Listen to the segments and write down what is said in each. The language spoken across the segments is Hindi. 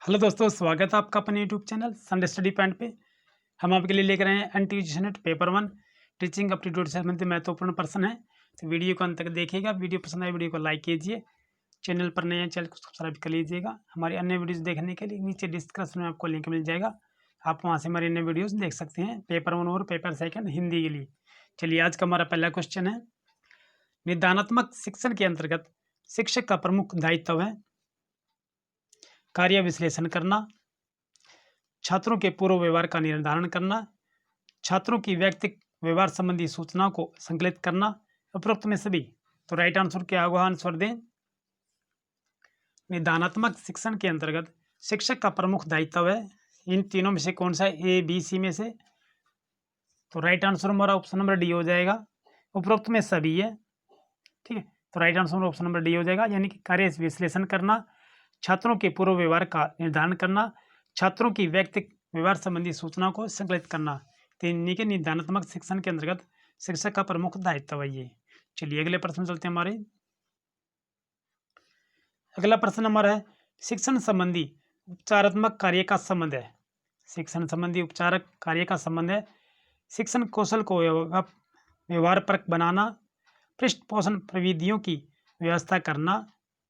हेलो दोस्तों, स्वागत है आपका अपने YouTube channel Sunday study point पे। हम आपके लिए लेकर आए हैं एनटीयूजी नेट पेपर 1 टीचिंग एप्टीट्यूड से संबंधित महत्वपूर्ण प्रश्न है। तो वीडियो को अंत तक देखिएगा। वीडियो पसंद आए वीडियो को लाइक कीजिए। चैनल पर नए हैं चैनल को सब्सक्राइब कर लीजिएगा। हमारी अन्य वीडियोज़ देखने के लिए नीचे डिस्क्रिप्शन में आपको लिंक मिल जाएगा। आप वहाँ से हमारी अन्य वीडियोज़ देख सकते हैं पेपर 1 और पेपर 2 हिंदी के लिए। चलिए, आज का हमारा पहला क्वेश्चन है, निदानात्मक शिक्षण के अंतर्गत शिक्षक का प्रमुख दायित्व है कार्य विश्लेषण करना, छात्रों के पूर्व व्यवहार का निर्धारण करना, छात्रों की व्यक्तिगत व्यवहार संबंधी सूचनाओं को संकलित करना। उपरोक्त में सभी तो राइट आंसर क्या होगा? आंसर दें। निदानात्मक शिक्षण के अंतर्गत शिक्षक का प्रमुख दायित्व है, इन तीनों में से कौन सा है? ए बी सी में से। तो राइट आंसर हमारा ऑप्शन नंबर डी हो जाएगा। उपरोक्त में सभी है, ठीक है। तो right answer option number D हो जाएगा, यानी कि कार्य विश्लेषण करना, छात्रों के पूर्व व्यवहार का निर्धारण करना, छात्रों की व्यक्तिगत व्यवहार संबंधी सूचनाओं को संकलित करना। तो इन्हीं के निदानात्मक शिक्षण के अंतर्गत शिक्षक का प्रमुख दायित्व है ये। चलिए अगले प्रश्न चलते हैं हमारे। अगला प्रश्न हमारा है, शिक्षण संबंधी उपचारात्मक कार्य का संबंध है। शिक्षण संबंधी उपचारक कार्य का संबंध है शिक्षण कौशल को व्यवहारपरक बनाना, पृष्ठ पोषण प्रविधियों की व्यवस्था करना,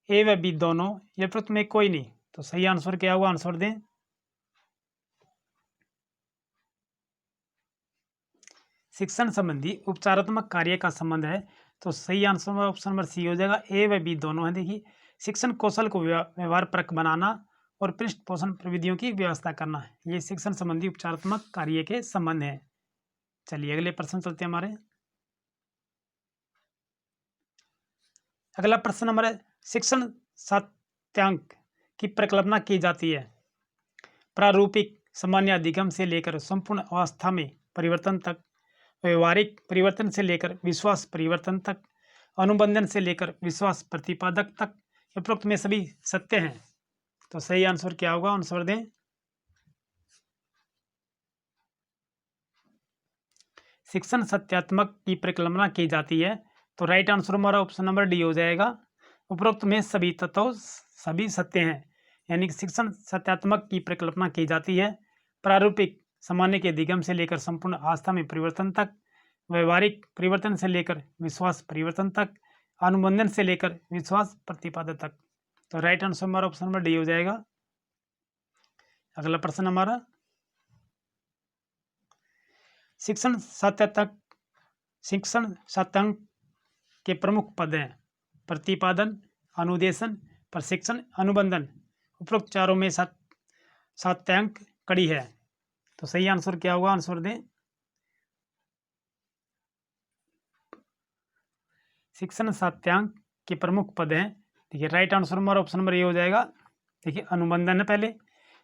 ए व बी दोनों, या प्रश्न में कोई नहीं। तो सही आंसर क्या हुआ? आंसर दें। शिक्षण संबंधी उपचारात्मक कार्य का संबंध है, तो सही आंसर ऑप्शन नंबर सी हो जाएगा। ए व बी दोनों है। देखिए, शिक्षण कौशल को व्यवहारपरक बनाना और पृष्ठ पोषण प्रविधियों की व्यवस्था करना, ये शिक्षण संबंधी उपचारात्मक कार्य के संबंध है। चलिए अगले प्रश्न चलते हैं हमारे। अगला प्रश्न हमारे, शिक्षण सात्यांक की परिकल्पना की जाती है प्रारूपिक सामान्य अधिगम से लेकर संपूर्ण अवस्था में परिवर्तन तक, व्यवहारिक परिवर्तन से लेकर विश्वास परिवर्तन तक, अनुबंधन से लेकर विश्वास प्रतिपादक तक, उपरोक्त में सभी सत्य हैं। तो सही आंसर क्या होगा? आंसर दें। शिक्षण सत्यात्मक की परिकल्पना की जाती है, तो राइट आंसर हमारा ऑप्शन नंबर डी हो जाएगा। उपरोक्त में सभी तत्व सभी सत्य हैं, यानी कि शिक्षण सत्यात्मक की परिकल्पना की जाती है प्रारूपिक सामान्य के अधिगम से लेकर संपूर्ण आस्था में परिवर्तन तक, व्यवहारिक परिवर्तन से लेकर विश्वास परिवर्तन तक, अनुबंधन से लेकर विश्वास प्रतिपादन तक। तो राइट आंसर हमारा ऑप्शन नंबर डी हो जाएगा। अगला प्रश्न हमारा, शिक्षण सात्यांक के प्रमुख पद हैं प्रतिपादन, अनुदेशन, प्रशिक्षण, अनुबंधन। उपरोक्त चारों में सात्यांक कड़ी है। तो सही आंसर क्या होगा? आंसर दें। शिक्षण सात्यांक के प्रमुख पद हैं, देखिए राइट आंसर हमारा ऑप्शन नंबर ए हो जाएगा। देखिए, अनुबंधन है पहले,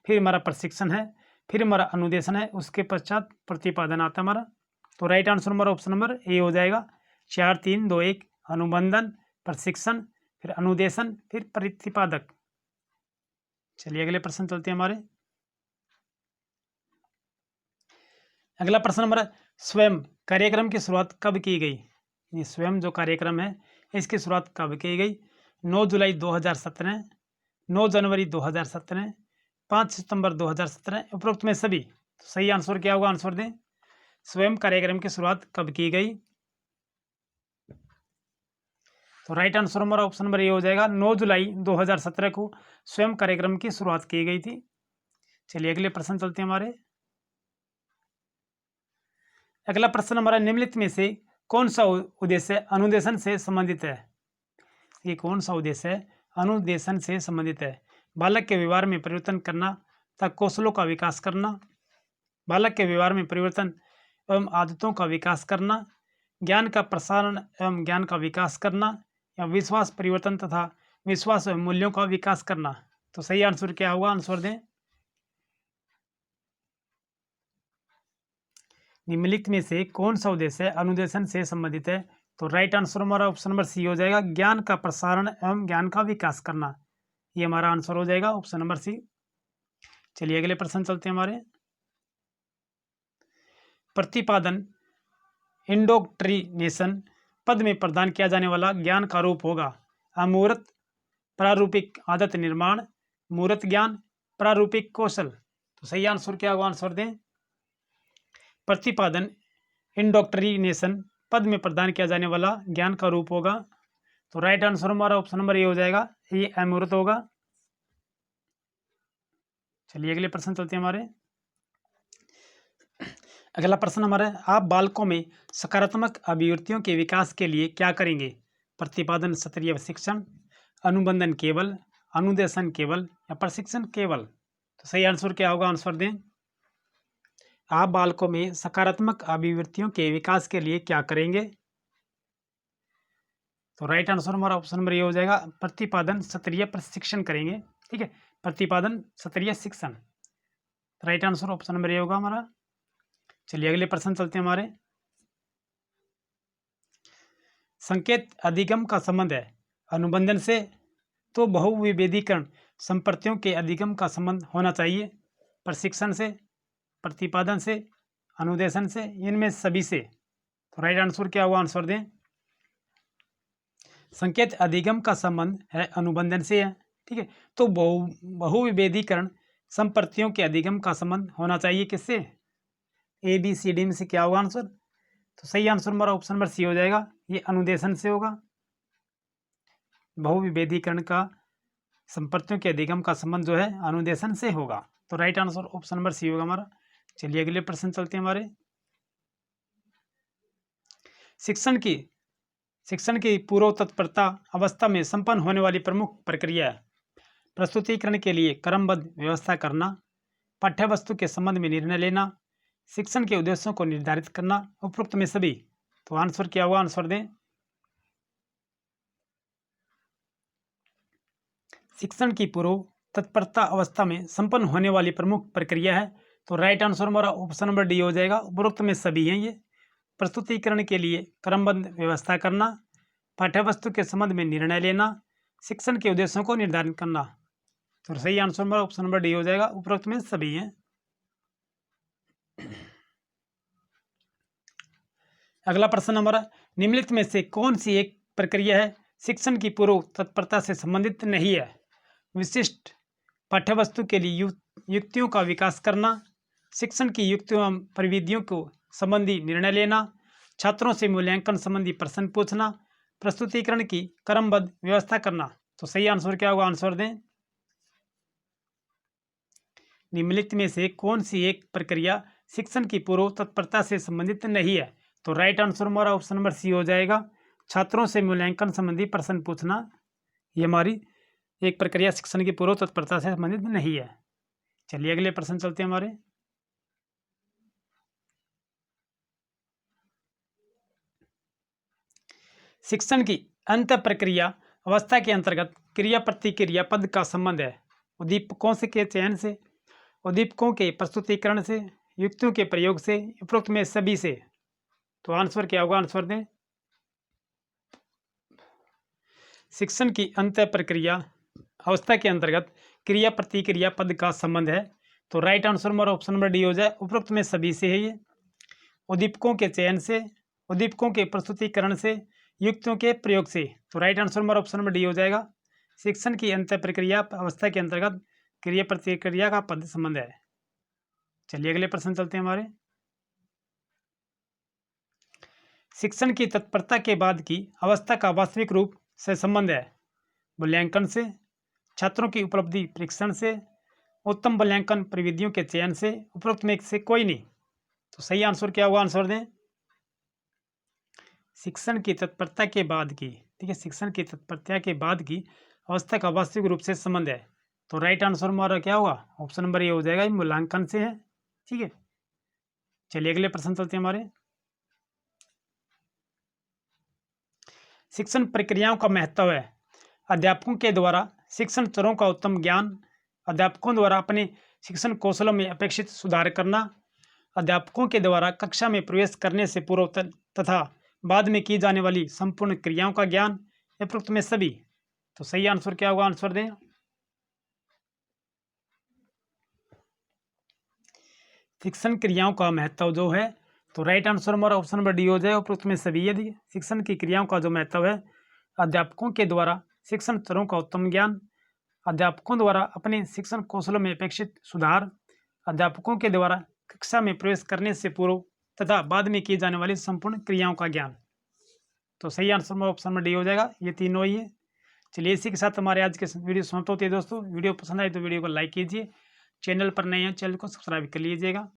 फिर हमारा प्रशिक्षण है, फिर हमारा अनुदेशन है, उसके पश्चात प्रतिपादन आता है हमारा। तो राइट आंसर हमारा ऑप्शन नंबर ए हो जाएगा। 4 3 2 1, अनुबंधन, प्रशिक्षण, फिर अनुदेशन, फिर प्रतिपादक। चलिए अगले प्रश्न चलते हैं हमारे। अगला प्रश्न हमारा, स्वयं कार्यक्रम की शुरुआत कब की गई? ये स्वयं जो कार्यक्रम है इसकी शुरुआत कब की गई? 9 जुलाई 2017, 9 जनवरी 2017, 5 सितंबर 2017, उपरोक्त में सभी। तो सही आंसर क्या होगा? आंसर दें। स्वयं कार्यक्रम की शुरुआत कब की गई? तो राइट आंसर हमारा ऑप्शन नंबर ए हो जाएगा। 9 जुलाई 2017 को स्वयं कार्यक्रम की शुरुआत की गई थी। चलिए अगले प्रश्न चलते हैं हमारे। अगला प्रश्न हमारा, निम्नलिखित में से कौन सा उद्देश्य अनुदेशन से संबंधित है? ये कौन सा उद्देश्य है अनुदेशन से संबंधित है? बालक के व्यवहार में परिवर्तन करना तथा कौशलों का विकास करना, बालक के व्यवहार में परिवर्तन एवं आदतों का विकास करना, ज्ञान का प्रसारण एवं ज्ञान का विकास करना, या विश्वास परिवर्तन तथा विश्वास एवं मूल्यों का विकास करना। तो सही आंसर क्या होगा? आंसर दें। निम्नलिखित में से कौन सा उद्देश्य अनुदेशन से संबंधित है? तो राइट आंसर हमारा ऑप्शन नंबर सी हो जाएगा, ज्ञान का प्रसारण एवं ज्ञान का विकास करना। ये हमारा आंसर हो जाएगा ऑप्शन नंबर सी। चलिए अगले प्रश्न चलते हैं हमारे। प्रतिपादन इंडोक्ट्रिनेशन पद में प्रदान किया जाने वाला ज्ञान का रूप होगा अमूर्त, प्रारूपिक आदत निर्माण, मूर्त ज्ञान, प्रारूपिक कौशल। तो सही आंसर क्या होगा, आंसर दें। प्रतिपादन इंडोक्ट्रिनेशन पद में प्रदान किया जाने वाला ज्ञान का रूप होगा। तो राइट आंसर हमारा ऑप्शन नंबर ए हो जाएगा, ये अमूर्त होगा। चलिए अगले प्रश्न चलते हैं हमारे। अगला प्रश्न हमारा है, आप बालकों में सकारात्मक अभिवृत्तियों के विकास के लिए क्या करेंगे? प्रतिपादन सत्रीय शिक्षण, अनुबंधन केवल, अनुदेशन केवल या प्रशिक्षण केवल? तो सही आंसर क्या होगा, आंसर दें। आप बालकों में सकारात्मक अभिवृत्तियों के विकास के लिए क्या करेंगे? तो राइट आंसर हमारा ऑप्शन नंबर ए हो जाएगा, प्रतिपादन सत्रीय प्रशिक्षण करेंगे। ठीक है, प्रतिपादन सत्रीय शिक्षण, right answer option number A होगा हमारा। चलिए अगले प्रश्न चलते हैं हमारे। संकेत अधिगम का संबंध है अनुबंधन से, तो बहुविभेदीकरण संप्रतियों के अधिगम का संबंध होना चाहिए। प्रशिक्षण से, प्रतिपादन से, अनुदेशन से, इनमें सभी से। तो राइट आंसर क्या हुआ, आंसर दें। संकेत अधिगम का संबंध है अनुबंधन से है। ठीक है, तो बहुविभेदीकरण संप्रतियों के अधिगम का संबंध होना चाहिए किससे? ए बी सी डी में से क्या होगा आंसर? तो सही आंसर हमारा ऑप्शन नंबर सी हो जाएगा, ये अनुदेशन से होगा। बहुविभेदीकरण का संप्रतियों के अधिगम का संबंध जो है अनुदेशन से होगा। तो right answer option number C होगा हमारा। चलिए अगले प्रश्न चलते हैं हमारे। शिक्षण की पूर्व तत्परता अवस्था में संपन्न होने वाली प्रमुख प्रक्रिया है। प्रस्तुतिकरण के लिए क्रमबद्ध व्यवस्था करना, पाठ्यवस्तु के संबंध में निर्णय लेना, शिक्षण के उद्देश्यों को निर्धारित करना, उपरोक्त में सभी। तो आंसर क्या हुआ, आंसर दें। शिक्षण की पूर्व तत्परता अवस्था में संपन्न होने वाली प्रमुख प्रक्रिया है। तो राइट आंसर हमारा ऑप्शन नंबर डी हो जाएगा, उपरोक्त में सभी हैं ये। प्रस्तुतिकरण के लिए क्रमबद्ध व्यवस्था करना, पाठ्यवस्तु के संबंध में निर्णय लेना, शिक्षण के उद्देश्यों को निर्धारित करना। तो सही आंसर हमारा ऑप्शन नंबर डी हो जाएगा, उपरोक्त में सभी हैं। अगला प्रश्न हमारा, निम्नलिखित में से कौन सी एक प्रक्रिया है शिक्षण की पूर्व तत्परता से संबंधित नहीं है? विशिष्ट पाठ्यवस्तु के लिए युक्तियों का विकास करना, शिक्षण की युक्तियों एवं प्रविधियों को संबंधी निर्णय लेना, छात्रों से मूल्यांकन संबंधी प्रश्न पूछना, प्रस्तुतिकरण की क्रमबद्ध व्यवस्था करना। तो सही आंसर क्या होगा, आंसर दें। निम्नलिखित में से कौन सी एक प्रक्रिया शिक्षण की पूर्व तत्परता से संबंधित नहीं है? तो राइट आंसर हमारा ऑप्शन नंबर सी हो जाएगा, छात्रों से मूल्यांकन संबंधी प्रश्न पूछना। ये हमारी एक प्रक्रिया शिक्षण की पूर्व तत्परता से संबंधित नहीं है। चलिए अगले प्रश्न चलते हैं हमारे। शिक्षण की अंत प्रक्रिया अवस्था के अंतर्गत क्रिया प्रतिक्रिया पद का संबंध है उद्दीपकों से के चयन से, उद्दीपकों के प्रस्तुतिकरण से, युक्तियों के प्रयोग से, उपरोक्त में सभी से। तो आंसर क्या होगा, आंसर दें। शिक्षण की अंत प्रक्रिया अवस्था के अंतर्गत क्रिया प्रतिक्रिया पद का संबंध है। तो राइट आंसर हमारा ऑप्शन नंबर डी हो जाए, उपरोक्त में सभी से है ये। उद्दीपकों के चयन से, उद्दीपकों के प्रस्तुतिकरण से, युक्तियों के प्रयोग से। तो राइट आंसर हमारा ऑप्शन नंबर डी हो जाएगा, शिक्षण की अंत प्रक्रिया अवस्था के अंतर्गत क्रिया प्रतिक्रिया का पद संबंध है। चलिए अगले प्रश्न चलते हैं हमारे। शिक्षण की तत्परता के बाद की अवस्था का वास्तविक रूप से संबंध है मूल्यांकन से, छात्रों की उपलब्धि परीक्षण से, उत्तम मूल्यांकन प्रविधियों के चयन से, उपरोक्त में से कोई नहीं। तो सही आंसर क्या हुआ, आंसर दें। शिक्षण की तत्परता के बाद की, ठीक है, शिक्षण की तत्परता के बाद की अवस्था का वास्तविक रूप से संबंध है। तो राइट आंसर हमारा क्या होगा, ऑप्शन नंबर ए हो जाएगा, मूल्यांकन से है। ठीक है, चलिए अगले प्रश्न चलते हैं हमारे। शिक्षण प्रक्रियाओं का महत्व है अध्यापकों के द्वारा शिक्षण चरों का उत्तम ज्ञान, अध्यापकों द्वारा अपने शिक्षण कौशलों में अपेक्षित सुधार करना, अध्यापकों के द्वारा कक्षा में प्रवेश करने से पूर्व तथा बाद में की जाने वाली संपूर्ण क्रियाओं का ज्ञान, उपरोक्त में सभी। तो सही आंसर क्या होगा, आंसर दें। शिक्षण क्रियाओं का महत्व जो है, तो राइट आंसर हमारा ऑप्शन नंबर डी हो जाए, उपरोक्त में सभी। यदि शिक्षण की क्रियाओं का जो महत्व है अध्यापकों के द्वारा शिक्षण चरों का उत्तम ज्ञान, अध्यापकों द्वारा अपने शिक्षण कौशलों में अपेक्षित सुधार, अध्यापकों के द्वारा कक्षा में प्रवेश करने से पूर्व तथा बाद में की जाने वाली संपूर्ण क्रियाओं का ज्ञान। तो सही आंसर में ऑप्शन में डी हो जाएगा, ये तीनों ही है। चलिए इसी के साथ हमारे आज के वीडियो समाप्त होती है दोस्तों। वीडियो पसंद आए तो वीडियो को लाइक कीजिए, चैनल पर नए हैं चैनल को सब्सक्राइब कर लीजिएगा।